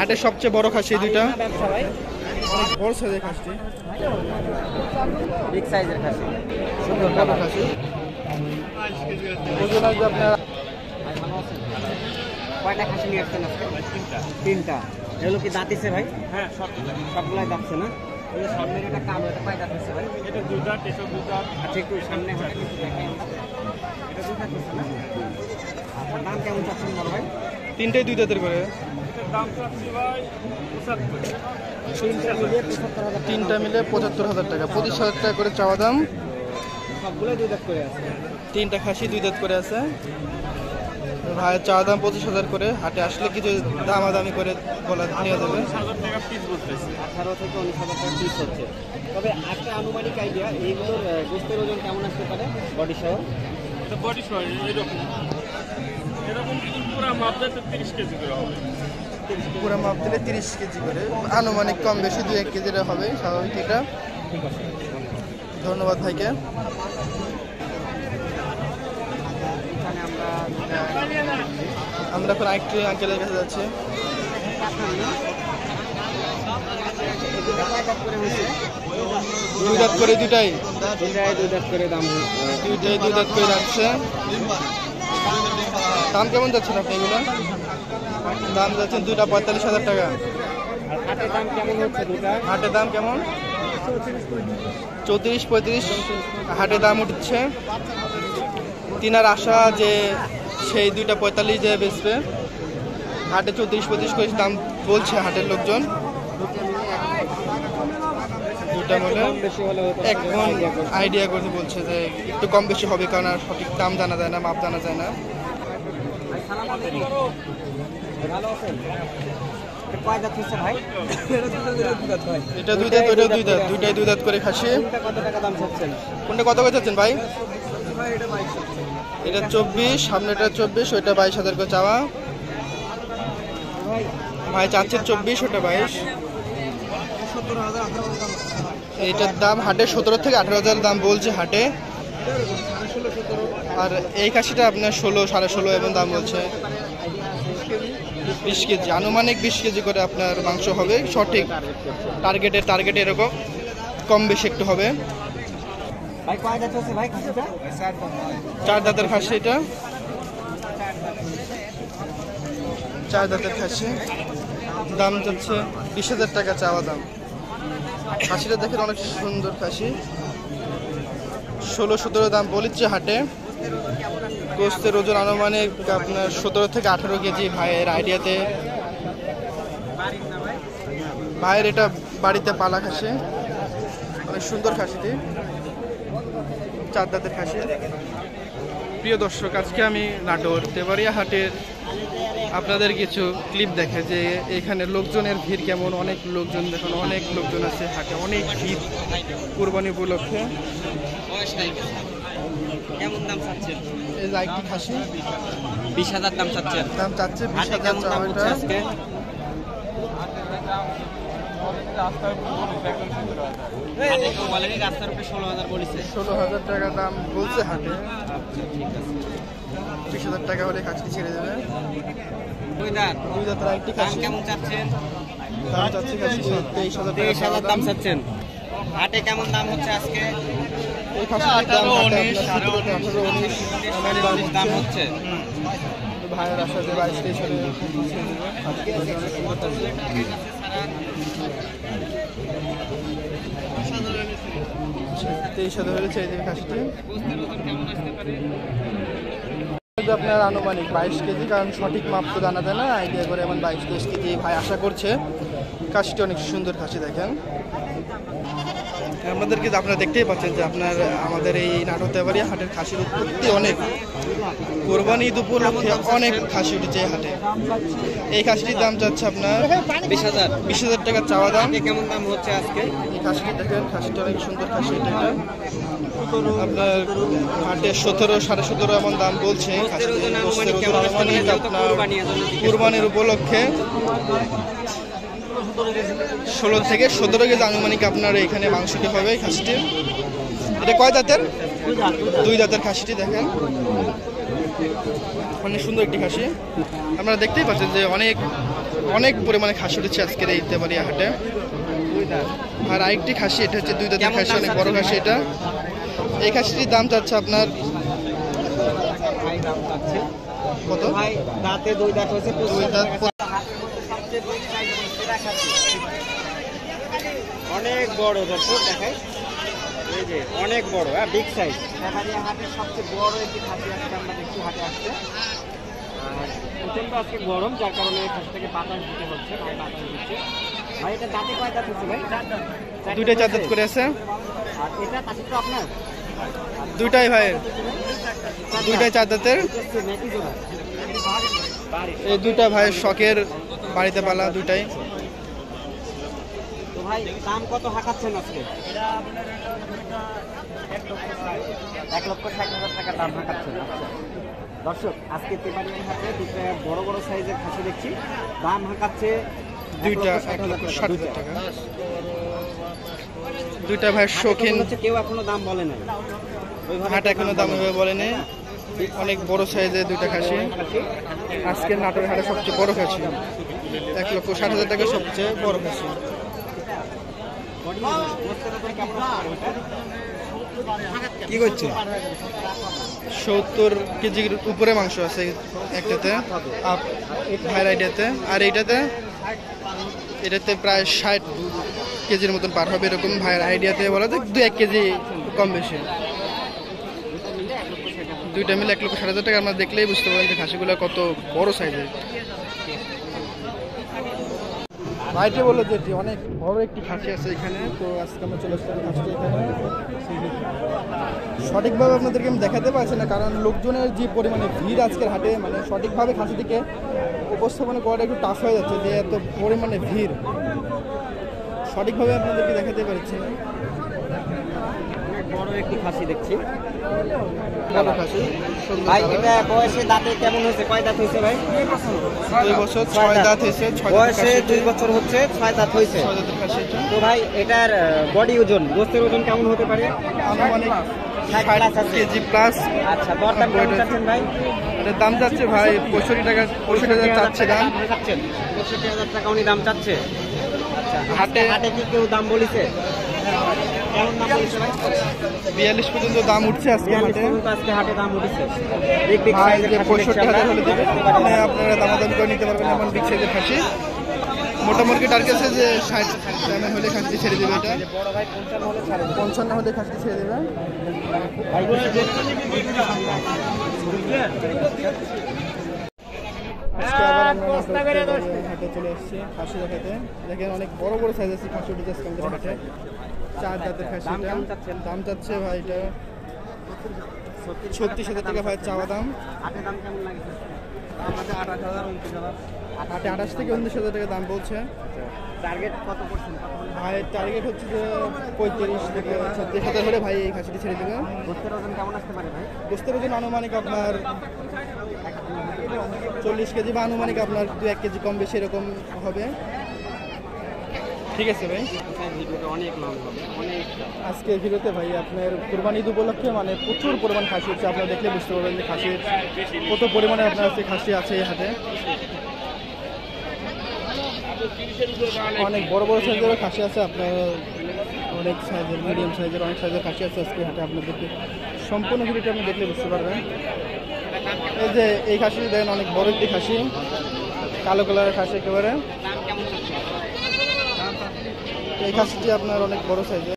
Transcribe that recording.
হাটের সবচেয়ে বড় খাসি দুইটা, বড় সাইজের খাসি, বিগ সাইজের খাসি, সুন্দর বড় খাসি। ওজন আসবে আপনার কয়টা খাসি নিয়ে আসছেন আজকে? তিনটা। এগুলো কি দাঁতিছে ভাই? হ্যাঁ, সবগুলাই দাঁতছে না? এগুলো সামনের এটা কালো, এটা কয় দাঁতিছে ভাই? এটা 2 দাঁত, এটা 2 দাঁত। আচ্ছা, একটু সামনে হাঁটা কিছু দেখেন। এটা 2 দাঁতিছে না? আচ্ছা, দাম কেমন চাচ্ছেন বড় ভাই? তিনটাই 2 দাঁতের করে। এটার দাম চাচ্ছি ভাই 75। তিনটা মিলে 75,000 টাকা, 25,000 টাকা করে চাওয়া দাম। সবগুলোই 2 দাঁত করে আছে। তিনটা খাসি 2 দাঁত করে আছে। ভাইয়ের চাওয়া দাম 25,000 করে। হাটে আসলে কিছু দামাদামি করে বলা নিয়ে যাবে। 10,000 টাকা পিস বলতেছে। 18 থেকে 19,000 টাকা পিস হচ্ছে। তবে একটা আনুমানিক আইডিয়া, এইগুলোর গোস্তের ওজন কেমন আসতে পারে বডি সহ? এটা বডি সহ এরকম যদি পুরো মাপ দেয় তো 30 কেজি করে হবে। পুরো মাপ দিলে 30 কেজি করে, আনুমানিক কম বেশি 2-1 কেজির হবে স্বাভাবিক। এটা ঠিক আছে, ধন্যবাদ ভাইকে। এখানে আমরা এখন আরেকটি আঙ্কেলের কাছে যাচ্ছি। 2 দাঁত করে দুটাই, 2 দাঁত করে দাম, দুইটাই 2 দাঁত করে যাচ্ছে। দাম কেমন যাচ্ছেন আপনি এগুলো? দাম যাচ্ছেন দুইটা 45,000 টাকা। আর হাটের দাম কেমন হচ্ছে দুটা? হাটের দাম কেমন? 34-35 হাটের দাম উঠছে। তিনার আশা যে সেই 2টা 45 দিয়ে বেচবে। হাটে 34-35 করে দাম বলছে হাটের লোকজন। দুটা মিলে বেশি হলে এখন আইডিয়া করে বলছে যে একটু কম বেশি হবে, কারণ আর সঠিক দাম জানা যায় না, মাপ জানা যায় না। ভালো আছেন? কয় দাঁত হচ্ছে ভাই? এটা 2 দাঁত, ওইটা 2 দাঁত, দুইটাই 2 দাঁত করে খাসি। কোনটা কত টাকা দাম চাচ্ছেন? কোনটা কত করে চাচ্ছেন ভাই? এটা 24, সামনেটা 24, ওইটা 22,000 করে চাওয়া। ভাই চাচ্ছে 24, ওটা 22। এইটার দাম হাটে 17 থেকে 18,000 দাম বলছে হাটে। আর এই খাসিটা আপনার 16-16.5 এবং দাম বলছে। 20 কেজি, আনুমানিক 20 কেজি করে আপনার মাংস হবে। সঠিক টার্গেট এরকম কম বেশি একটু হবে। ভাই কয় দাঁত হচ্ছে ভাই খাসিটা? 4 দাঁতের খাসি, এটা 4 দাঁতের খাসি। দাম যাচ্ছে 20,000 টাকা চাওয়া দাম। খাসিটা দেখেন অনেক সুন্দর খাসি। 16-17 দাম বলেছে হাটে। গোস্তের ওজন আনুমানিক আপনার 17 থেকে 18 কেজি ভাইয়ের আইডিয়াতে। ভাইয়ের এটা বাড়িতে পালা খাসি, অনেক সুন্দর খাসিটি, 4 দাঁতের খাসি। প্রিয় দর্শক, আজকে আমি নাটোর তেবাড়িয়া হাটের আপনাদের কিছু ক্লিপ দেখে যে এখানে লোকজনের ভিড় কেমন। অনেক লোকজন, দেখুন অনেক লোকজন আছে হাটে, অনেক ভিড় কুরবানি উপলক্ষে। কেমন দাম চাচ্ছেন? এই যে একটি খাসি 20,000 দাম চাচ্ছেন। দাম চাচ্ছে হাটে 20,000 কেমন দাম হচ্ছে আজকে? রাস্তার উপরে 16,000 বলেছে। 16,000 টাকা দাম বলছে হাটে। 20,000 টাকা হলে খাসি ছেড়ে দেবে। 2 দাঁত, 2 দাঁতের একটি দাম খাসি, কেমন চাচ্ছেন? দাম চাচ্ছে খাসি 23,000 দাম চাচ্ছেন। হাটে কেমন দাম হচ্ছে আজকে? এই খাসির দাম হাটে আপনার 17-18-19 দাম হচ্ছে। ভাইয়ের আশা যে 22-23 হলে ছেড়ে দেবে। 23,000 হলে ছেড়ে দেবে খাসিটি। আপনার আনুমানিক 22 কেজি, কারণ সঠিক মাপ তো জানা যায় না, আইডিয়া করে এমন 22-23 কেজি ভাই আশা করছে। খাসিটি অনেক সুন্দর খাসি দেখেন। আপনাদেরকে আপনারা দেখতেই পাচ্ছেন যে আপনার আমাদের এই নাটোর তেবাড়িয়া হাটের খাসির উৎপত্তি অনেক। কোরবানি ঈদ উপলক্ষে অনেক খাসি উঠেছে এই হাটে। এই খাসিটির দাম যাচ্ছে আপনার 20,000 টাকা চাওয়া দাম। কেমন দাম হচ্ছে আজকে? এই খাসিটি দেখেন, খাসিটা অনেক সুন্দর খাসি। এটা আপনার হাটে 17-17.5 এমন দাম বলছে। আপনার কুরবানির উপলক্ষে 16 থেকে 17 কেজি আনুমানিক আপনার এখানে মাংসটি হবে এই খাসিটি। এটা কয় দাঁতের? 2 দাঁতের খাসিটি দেখেন, অনেক সুন্দর একটি খাসি। আপনারা দেখতেই পাচ্ছেন যে অনেক অনেক পরিমাণে খাসি উঠেছে আজকের এই তেবাড়িয়া হাটে। আর আরেকটি খাসি, এটা হচ্ছে 2 দাঁতের খাসি, অনেক বড় খাসি এটা। এই খাসিটির দাম চাচ্ছে আপনার ভাই দাম চাচ্ছে কত? ভাই দাঁতে 2 দাঁত হয়েছে, 2 দাঁত। সবচেয়ে বড় সাইজ সেরা খাসি, অনেক বড় দর্শক দেখাই, এই যে অনেক বড়, হ্যাঁ বিগ সাইজ। তেবাড়িয়া হাটের সবচেয়ে বড় একটি খাসি আজকে আমরা দেখছি হাটে আসছে। আর প্রচন্ড আজকে গরম, যার কারণে খাসি থেকে বাতাস দিতে হচ্ছে, ভাই বাতাস দিচ্ছে। ভাই এটা দাঁতে কয় দাঁত হচ্ছে ভাই? 2টা 4 দাঁত করে আছে। আর এটা কাছে তো আপনার 2টাই ভাই, 2টাই 4 দাঁতের। নাকি জোড়া? এই 2টা ভাই শখের, বাড়িতে পালা 2টাই। তো ভাই দাম কত হাঁকাচ্ছেন আজকে? 1,60,000 টাকা দাম হাঁকাচ্ছেন। আচ্ছা দর্শক, আজকে তেবাড়িয়া হাটে 2টা বড় বড় সাইজের খাসি দেখছি, দাম হাঁকাচ্ছে 2টা 1,60,000 টাকা। 2টা ভাই শৌখিন, হচ্ছে কেউ এখনো দাম বলে নাই, হাট এখনো দাম এভাবে বলেনি। অনেক বড় সাইজের 2টা খাসি, আজকে নাটোরের হাটে সবচেয়ে বড় খাসি। 1,60,000 টাকা সবচেয়ে বড় খাসি। কি করছে? 70 কেজির উপরে মাংস আছে একটাতে, ভাইয়ের আইডিয়াতে। আর এটাতে প্রায় 60 কেজির মতন পার হবে এরকম ভাইয়ের আইডিয়াতে বলা যায়, 2-1 কেজি কম বেশি। 2টা মিলে 1,60,000 টাকা। আমরা দেখলেই বুঝতে পারেন যে খাসিগুলো কত বড় সাইজের। ভাইটি বললো যে অনেক বড় একটি খাসি আছে এখানে, তো আজকে আমরা চলে আসলাম খাসিটা এখানে। সঠিকভাবে আপনাদেরকে আমি দেখাতে পারছি না, কারণ লোকজনের যে পরিমাণে ভিড় আজকের হাটে, মানে সঠিকভাবে খাসিটিকে উপস্থাপনা করাটা একটু টাফ হয়ে যাচ্ছে, যে এত পরিমাণে ভিড় সঠিকভাবে আপনাদেরকে দেখাতে পারছি না। বড় একটি খাসি দেখছি, বড় খাসি, সুন্দর ভাই কালার। এটা বয়সে দাঁতে কেমন হয়েছে? কয় দাঁত হয়েছে ভাই? 2 বছর 6 দাঁত হয়েছে। 6 বয়সে 2 বছর হচ্ছে, 6 দাঁত হয়েছে। দাঁতের খাসি এটা। তো ভাই এটার বডি ওজন, গোস্তের ওজন কেমন হতে পারে? আনুমানিক 60 কেজি প্লাস। আচ্ছা দরদাম কেমন চাচ্ছেন ভাই? এটার দাম চাচ্ছে ভাই 65,000 চাচ্ছে দাম। 65,000 টাকা উনি দাম চাচ্ছে। আচ্ছা হাটে- হাটে কি কেউ দাম বলেছে? কেমন দাম বলেছে ভাই? 42 পর্যন্ত দাম উঠছে আজকে 42 হাটে। পর্যন্ত আজকে হাটে দাম উঠেছে। বিগ বিগ ভাই সাইজের যে খাসি দেখছি 65,000 হলে আমরা। দেবে, মানে আপনারা দামাদামি করে নিতে পারবেন এমন বিগ সাইজের খাসি। মোটামুটি টার্গেট আছে যে 60 দামে হলে খাসিটি ছেড়ে দেবে। এটা বড় ভাই 55 হলে ছাড়ে দেবে। 55 হলে খাসিটি ছেড়ে দেবে। ভাই আজকে আবার আমরা হাটে চলে এসেছি খাসি দেখাতে। দেখেন অনেক বড় বড় সাইজ আছে খাসি উঠেছে আজকে আমাদের হাটে। 4 দাঁতের খাসি। দাম এটা কেমন চাচ্ছেন? দাম চাচ্ছে ভাই এটা 36,000 টাকা ভাই চাওয়া দাম। হাটে দাম কেমন লাগে? হাটে 28 থেকে 19,000 টাকা দাম বলছে। টার্গেট কত করছেন? ভাই টার্গেট হচ্ছে যে 35 থেকে 36,000 হলে ভাই এই খাসিটি ছেড়ে দেবে। গোস্তের ওজন কেমন আসতে পারে ভাই? গোস্তের ওজন আনুমানিক আপনার 40 কেজি বা আনুমানিক আপনার 2-1 কেজি কম বেশি এরকম হবে। ঠিক আছে ভাই, ভিডিওটা অনেক লং হবে, অনেক। আজকে ভিডিওতে ভাই আপনার কুরবানি ঈদ উপলক্ষে মানে প্রচুর পরিমাণ খাসি হচ্ছে। আপনারা দেখলে বুঝতে পারবেন যে খাসির কত পরিমাণে আপনার আজকে খাসি আছে এই হাটে। অনেক বড় বড় সাইজের খাসি আছে আপনার, অনেক সাইজের, মিডিয়াম সাইজের, অনেক সাইজের খাসি আছে আজকে হাটে। আপনাদেরকে সম্পূর্ণ ভিডিওটা আপনি দেখলে বুঝতে পারবেন। এই যে এই খাসি দেখেন অনেক বড় একটি খাসি, কালো কালারের খাসি একেবারে। এই খাসিটি আপনার অনেক বড় সাইজের।